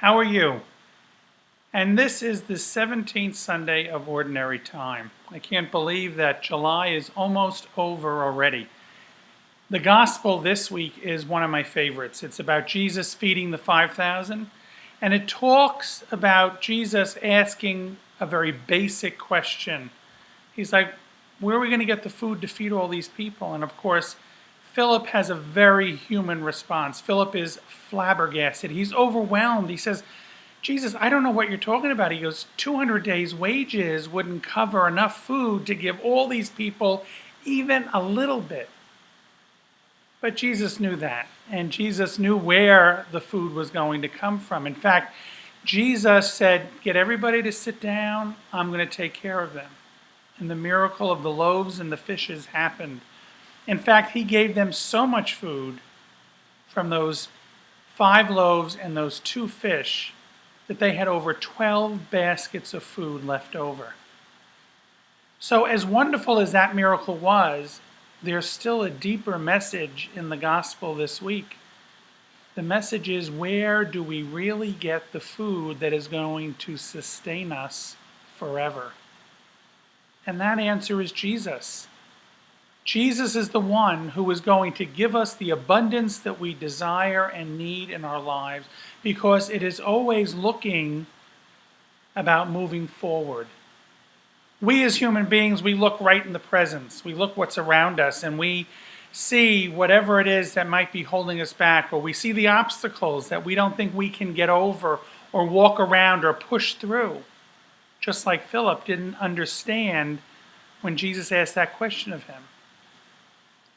How are you? And this is the 17th Sunday of Ordinary Time. I can't believe that July is almost over already. The Gospel this week is one of my favorites. It's about Jesus feeding the 5,000, and it talks about Jesus asking a very basic question. He's like, where are we going to get the food to feed all these people? And of course, Philip has a very human response. Philip is flabbergasted. He's overwhelmed. He says, Jesus, I don't know what you're talking about. He goes, 200 days' wages wouldn't cover enough food to give all these people even a little bit. But Jesus knew that, and Jesus knew where the food was going to come from. In fact, Jesus said, get everybody to sit down. I'm going to take care of them. And the miracle of the loaves and the fishes happened. In fact, he gave them so much food from those 5 loaves and those 2 fish that they had over 12 baskets of food left over. So as wonderful as that miracle was, there's still a deeper message in the gospel this week. The message is, where do we really get the food that is going to sustain us forever? And that answer is Jesus. Jesus is the one who is going to give us the abundance that we desire and need in our lives, because it is always looking about moving forward. We as human beings, we look right in the presence. We look what's around us, and we see whatever it is that might be holding us back, or we see the obstacles that we don't think we can get over or walk around or push through. Just like Philip didn't understand when Jesus asked that question of him.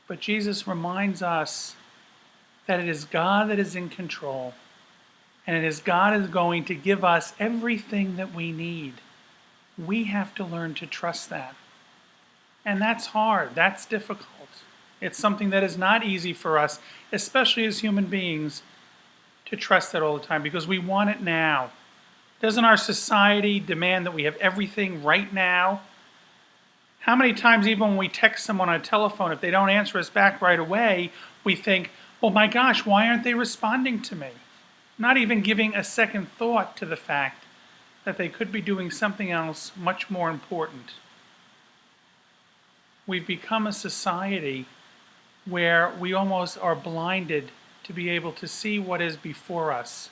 But Jesus reminds us that it is God that is in control, and it is God that is going to give us everything that we need. We have to learn to trust that. And that's hard. That's difficult. It's something that is not easy for us, especially as human beings, to trust that all the time, because we want it now. Doesn't our society demand that we have everything right now? How many times, even when we text someone on a telephone, if they don't answer us back right away, we think, well, my gosh, why aren't they responding to me? Not even giving a second thought to the fact that they could be doing something else much more important. We've become a society where we almost are blinded to be able to see what is before us.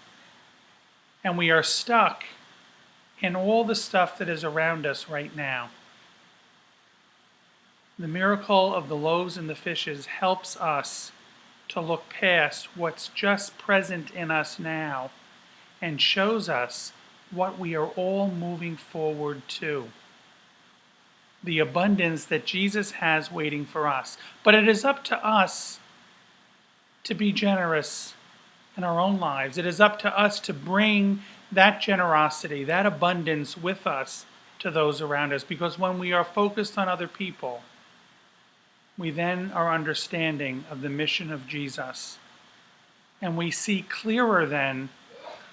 And we are stuck in all the stuff that is around us right now. The miracle of the loaves and the fishes helps us to look past what's just present in us now and shows us what we are all moving forward to. The abundance that Jesus has waiting for us. But it is up to us to be generous in our own lives. It is up to us to bring that generosity, that abundance with us to those around us. Because when we are focused on other people, we then are understanding of the mission of Jesus. And we see clearer then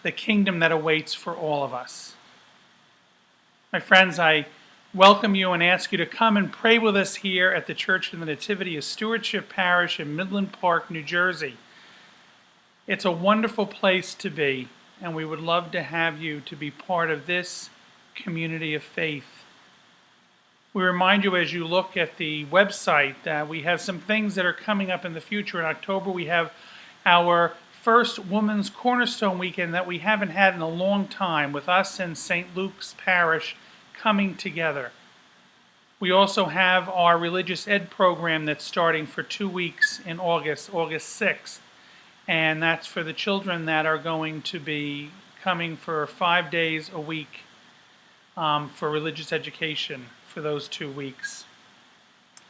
the kingdom that awaits for all of us. My friends, I welcome you and ask you to come and pray with us here at the Church of the Nativity of Stewardship Parish in Midland Park, New Jersey. It's a wonderful place to be, and we would love to have you to be part of this community of faith. We remind you as you look at the website that we have some things that are coming up in the future. In October, we have our first Women's Cornerstone Weekend that we haven't had in a long time, with us and St. Luke's Parish coming together. We also have our religious ed program that's starting for 2 weeks in August 6th. And that's for the children that are going to be coming for 5 days a week for religious education for those 2 weeks.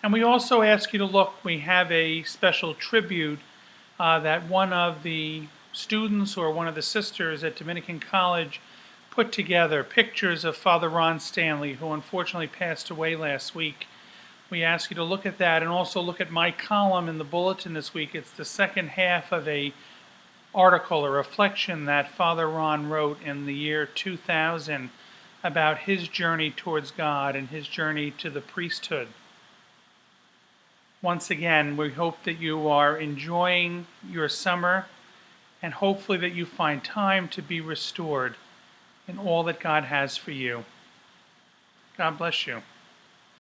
And we also ask you to look, we have a special tribute that one of the students or one of the sisters at Dominican College put together, pictures of Father Ron Stanley, who unfortunately passed away last week. We ask you to look at that and also look at my column in the bulletin this week. It's the second half of a article, a reflection that Father Ron wrote in the year 2000 about his journey towards God and his journey to the priesthood. Once again, we hope that you are enjoying your summer and hopefully that you find time to be restored in all that God has for you. God bless you.